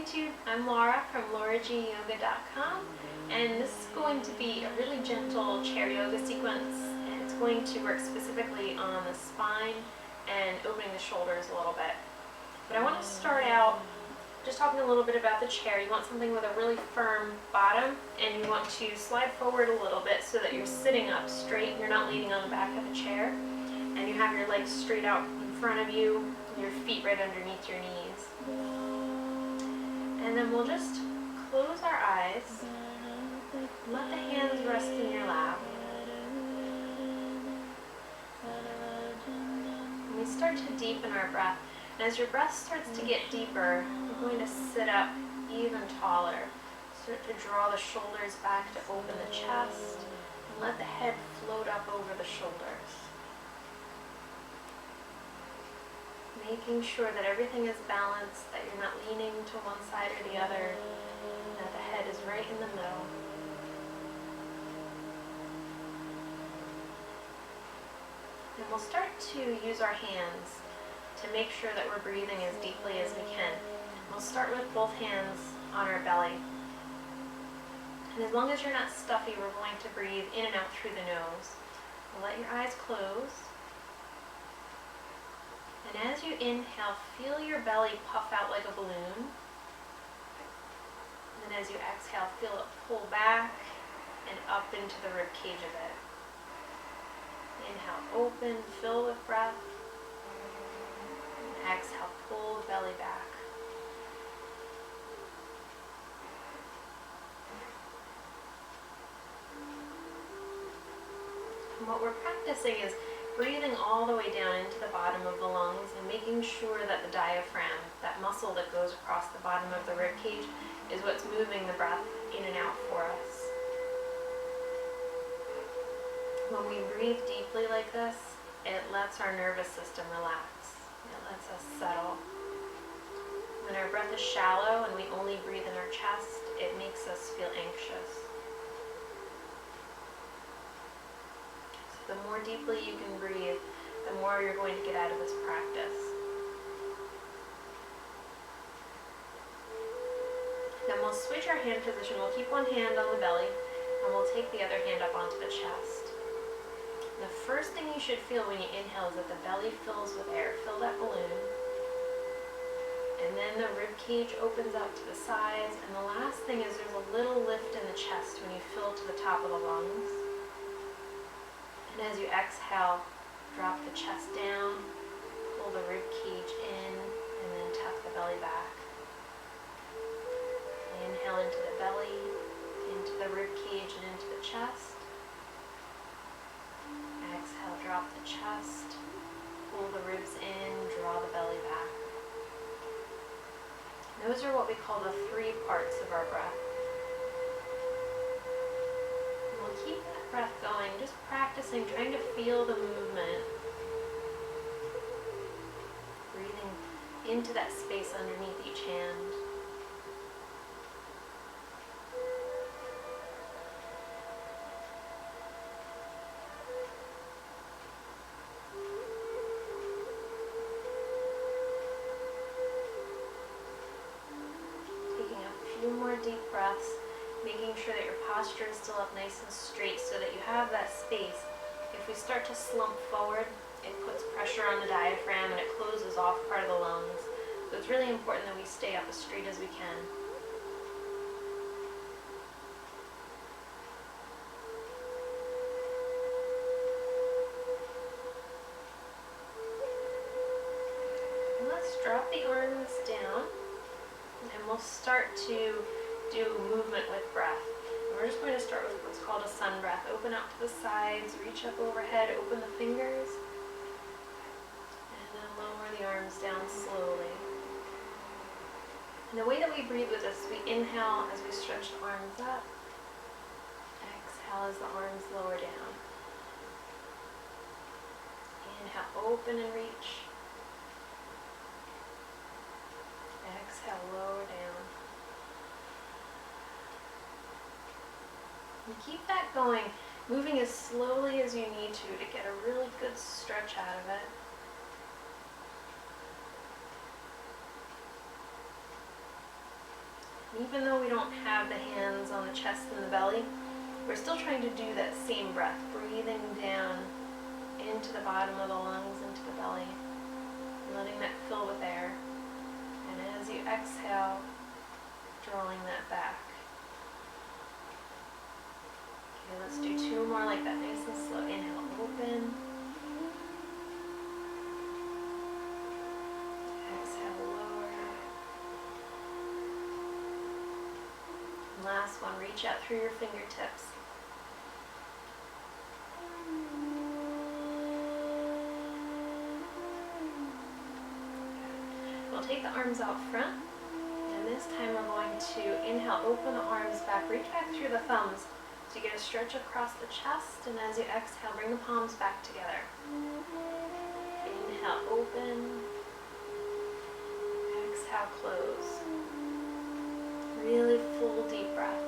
YouTube. I'm Laura from LauraGYOGA.com, and this is going to be a really gentle chair yoga sequence, and it's going to work specifically on the spine and opening the shoulders a little bit. But I want to start out just talking a little bit about the chair. You want something with a really firm bottom, and you want to slide forward a little bit so that you're sitting up straight, you're not leaning on the back of the chair, and you have your legs straight out in front of you, your feet right underneath your knees. And then we'll just close our eyes, let the hands rest in your lap. And we start to deepen our breath. And as your breath starts to get deeper, you're going to sit up even taller. Start to draw the shoulders back to open the chest, and let the head float up over the shoulders. Making sure that everything is balanced, that you're not leaning to one side or the other, and that the head is right in the middle. And we'll start to use our hands to make sure that we're breathing as deeply as we can. We'll start with both hands on our belly. And as long as you're not stuffy, we're going to breathe in and out through the nose. We'll let your eyes close. And as you inhale, feel your belly puff out like a balloon. And then as you exhale, feel it pull back and up into the rib cage of it. Inhale, open, fill with breath. And exhale, pull the belly back. And what we're practicing is breathing all the way down into the bottom of the lungs and making sure that the diaphragm, that muscle that goes across the bottom of the rib cage, is what's moving the breath in and out for us. When we breathe deeply like this, it lets our nervous system relax. It lets us settle. When our breath is shallow and we only breathe in our chest, it makes us feel anxious. The more deeply you can breathe, the more you're going to get out of this practice. Then we'll switch our hand position. We'll keep one hand on the belly, and we'll take the other hand up onto the chest. And the first thing you should feel when you inhale is that the belly fills with air. Fill that balloon. And then the rib cage opens out to the sides. And the last thing is there's a little lift in the chest when you fill to the top of the lungs. And as you exhale, drop the chest down, pull the rib cage in, and then tuck the belly back. Inhale into the belly, into the rib cage, and into the chest. Exhale, drop the chest, pull the ribs in, draw the belly back. Those are what we call the three parts of our breath. We'll keep that breath going, just practicing, trying to feel the movement. Breathing into that space underneath each hand. Taking a few more deep breaths. Making sure that your posture is still up nice and straight so that you have that space. If we start to slump forward, it puts pressure on the diaphragm and it closes off part of the lungs. So it's really important that we stay up as straight as we can. And let's drop the arms down, and we'll start to do movement with breath. And we're just going to start with what's called a sun breath. Open out to the sides, reach up overhead, open the fingers, and then lower the arms down slowly. And the way that we breathe with this, we inhale as we stretch the arms up, exhale as the arms lower down. Inhale, open and reach. Exhale, lower down. And keep that going, moving as slowly as you need to get a really good stretch out of it. Even though we don't have the hands on the chest and the belly, we're still trying to do that same breath, breathing down into the bottom of the lungs, into the belly, letting that fill with air. And as you exhale, drawing that back. Okay, let's do 2 more like that, nice and slow. Inhale, open. Exhale, lower. And last one, reach out through your fingertips. We'll take the arms out front, and this time we're going to inhale, open the arms back, reach back through the thumbs so you get a stretch across the chest, and as you exhale, bring the palms back together. Inhale, open. Exhale, close. Really full deep breath.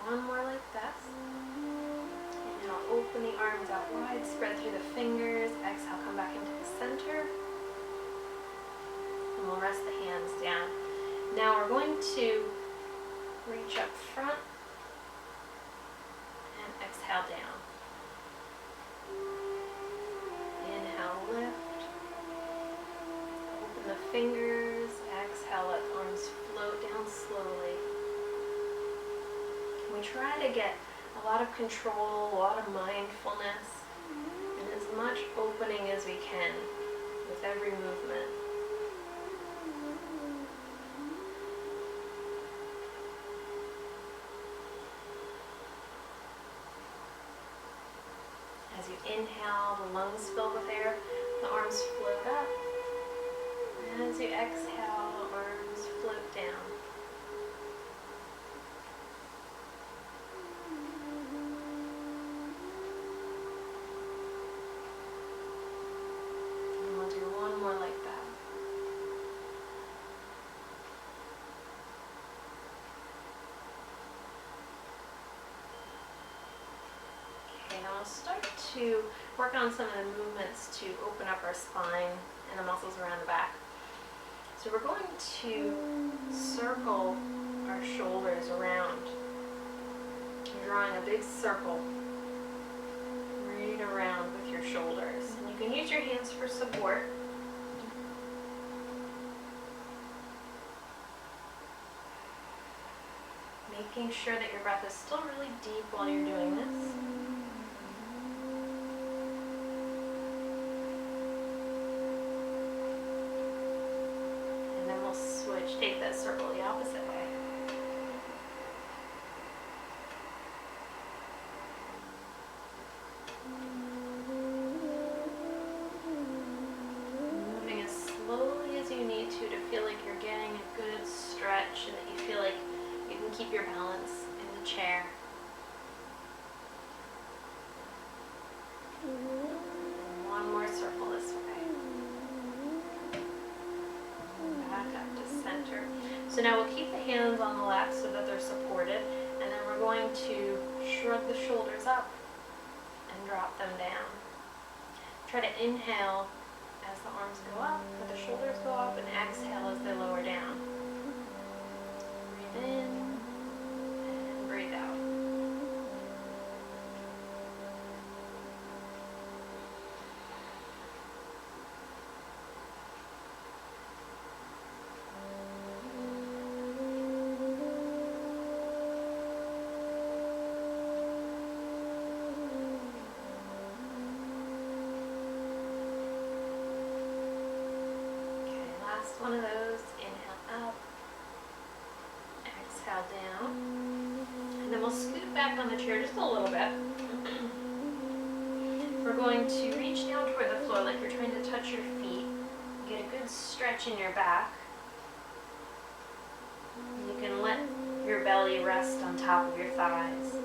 One more like that. And now open the arms out wide, spread through the fingers. Exhale, come back into the center. And we'll rest the hands down. Now we're going to reach up front and exhale down. Inhale, lift. Open the fingers. Exhale, let the arms float down slowly. We try to get a lot of control, a lot of mindfulness, and as much opening as we can with every movement. As you inhale, the lungs fill with air, the arms float up. And as you exhale, the arms float down. We'll start to work on some of the movements to open up our spine and the muscles around the back. So we're going to circle our shoulders around. You're drawing a big circle right around with your shoulders. And you can use your hands for support. Making sure that your breath is still really deep while you're doing this. Take that circle the opposite way. Moving as slowly as you need to feel like you're getting a good stretch and that you feel like you can keep your balance in the chair. One more circle this way. Back up to center. So now we'll keep the hands on the lap so that they're supported, and then we're going to shrug the shoulders up and drop them down. Try to inhale as the arms go up, let the shoulders go up, and exhale as they lower down. Breathe in and breathe out. One of those, inhale up, exhale down, and then we'll scoot back on the chair just a little bit. We're going to reach down toward the floor like you're trying to touch your feet. Get a good stretch in your back. You can let your belly rest on top of your thighs.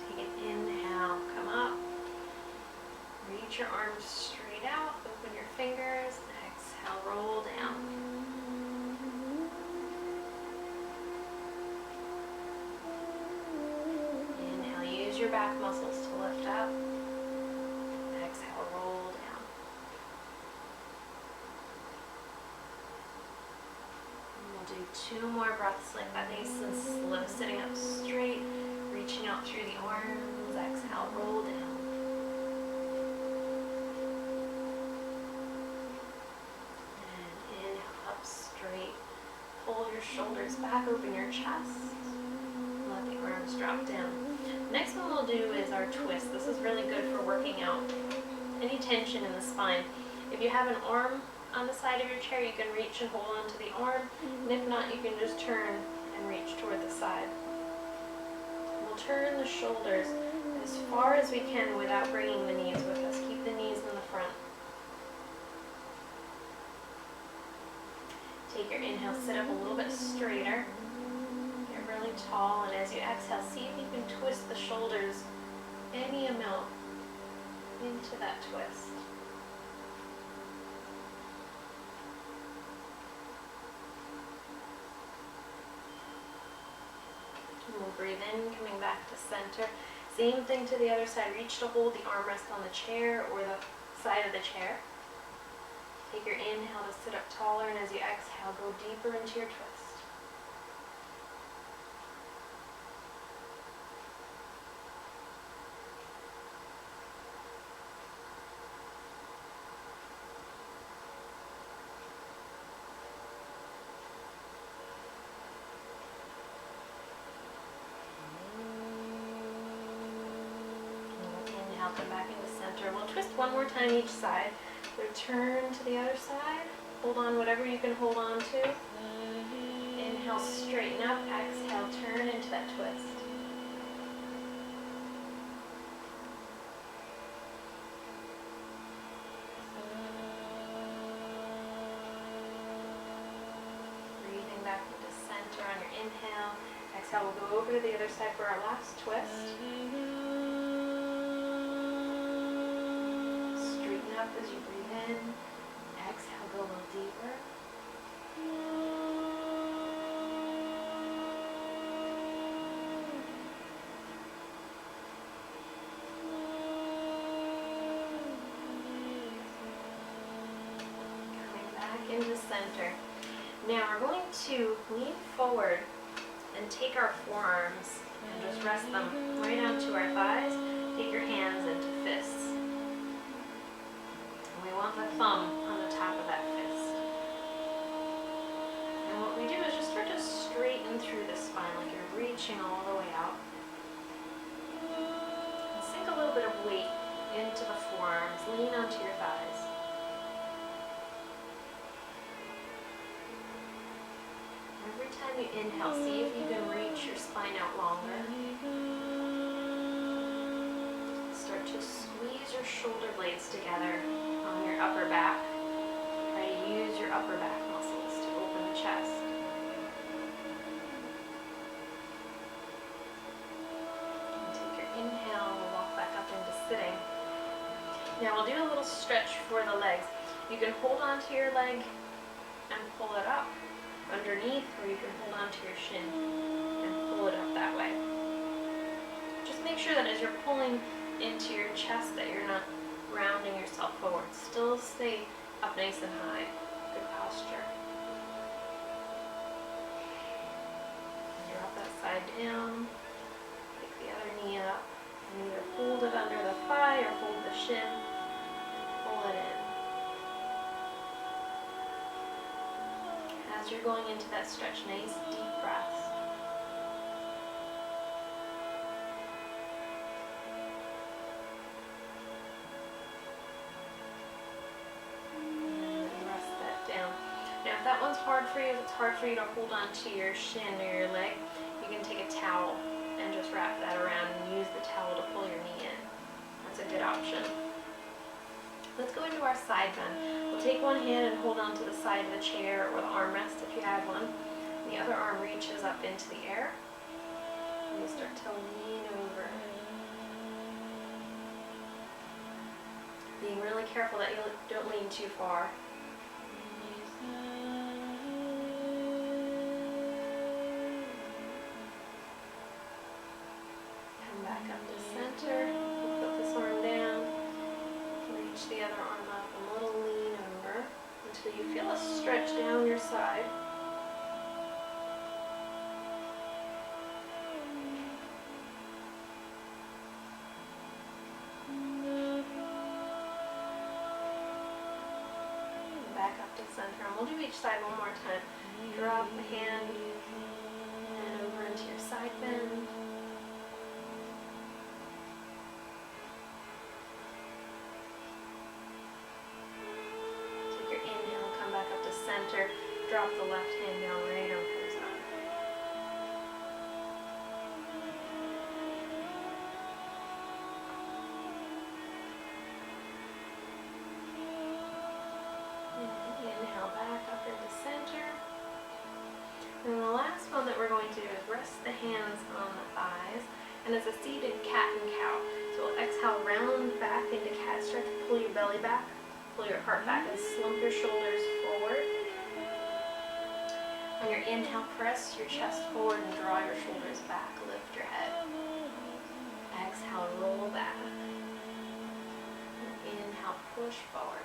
Take an inhale, come up. Reach your arms straight out, open your fingers, exhale, roll down. Inhale, use your back muscles to lift up. Exhale, roll down. And we'll do 2 more breaths like that, nice and slow, sitting up straight, reaching out through the arms. Exhale, roll down. Pull your shoulders back, open your chest. Let the arms drop down. Next one we'll do is our twist. This is really good for working out any tension in the spine. If you have an arm on the side of your chair, you can reach and hold onto the arm. And if not, you can just turn and reach toward the side. We'll turn the shoulders as far as we can without bringing the knees with us. Keep the knees in the front. Take your inhale, sit up a little bit straighter. Get really tall, and as you exhale, see if you can twist the shoulders any amount into that twist. And we'll breathe in, coming back to center. Same thing to the other side. Reach to hold the armrest on the chair or the side of the chair. Take your inhale to sit up taller, and as you exhale, go deeper into your twist. Inhale, come back into center. We'll twist one more time each side. Turn to the other side. Hold on whatever you can hold on to. Inhale, straighten up. Exhale, turn into that twist. Breathing back into center on your inhale. Exhale, we'll go over to the other side for our last twist. Straighten up as you breathe in. Exhale, go a little deeper. Coming back into center. Now we're going to lean forward and take our forearms and just rest them right onto our thighs. Take your hands into fists. We want the thumb on the top of that fist. And what we do is just start to straighten through the spine like you're reaching all the way out. And sink a little bit of weight into the forearms. Lean onto your thighs. Every time you inhale, see if you can reach your spine out longer. Start to squeeze your shoulder blades together on your upper back. Try to use your upper back muscles to open the chest. And take your inhale, we'll walk back up into sitting. Now we'll do a little stretch for the legs. You can hold onto your leg and pull it up underneath, or you can hold onto your shin and pull it up that way. Just make sure that as you're pulling into your chest that you're not rounding yourself forward. Still stay up nice and high. Good posture. Drop that side down. Take the other knee up. And either hold it under the thigh or hold the shin and pull it in. As you're going into that stretch, nice deep breaths. Now if that one's hard for you, if it's hard for you to hold on to your shin or your leg, you can take a towel and just wrap that around and use the towel to pull your knee in. That's a good option. Let's go into our side bend. We'll take one hand and hold on to the side of the chair or the armrest if you have one. The other arm reaches up into the air. And you start to lean over. Being really careful that you don't lean too far. Come back up to center. Put this arm down. Reach the other arm up and a little lean over until you feel a stretch down your side. Back up to center, and we'll do each side one more time. Drop the hand and over into your side bend. Take your inhale, come back up to center. Drop the left hand down, right arm comes up. Inhale back up into center. And the last one that we're going to do is rest the hands on the thighs. And it's a seated cat and cow. So we'll exhale, round back into cat stretch, pull your belly back, pull your heart back, and slump your shoulders forward. On your inhale, press your chest forward and draw your shoulders back. Lift your head. Exhale, roll back. And inhale, push forward.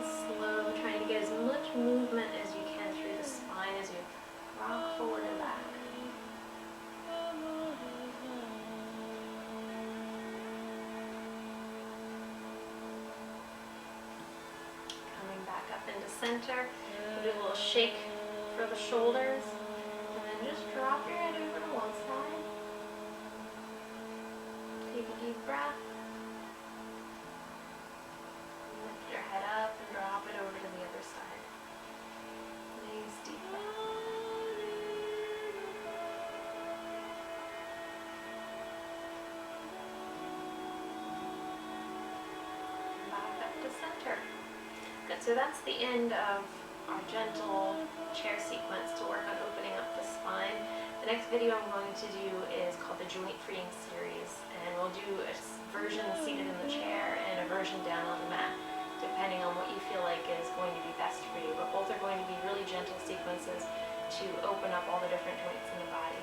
Slow, trying to get as much movement as you can through the spine as you rock forward and back. Coming back up into center, we'll do a little shake for the shoulders, and then just drop your head over to one side. Take a deep breath. Lift your head up and drop it over to the other side. Nice deep breath. Back up to center. Good, so that's the end of our gentle chair sequence to work on opening up the spine. The next video I'm going to do is called the Joint Freeing Series, and we'll do a version seated in the chair and a version down on the mat, depending on what you feel like is going to be best for you. But both are going to be really gentle sequences to open up all the different joints in the body.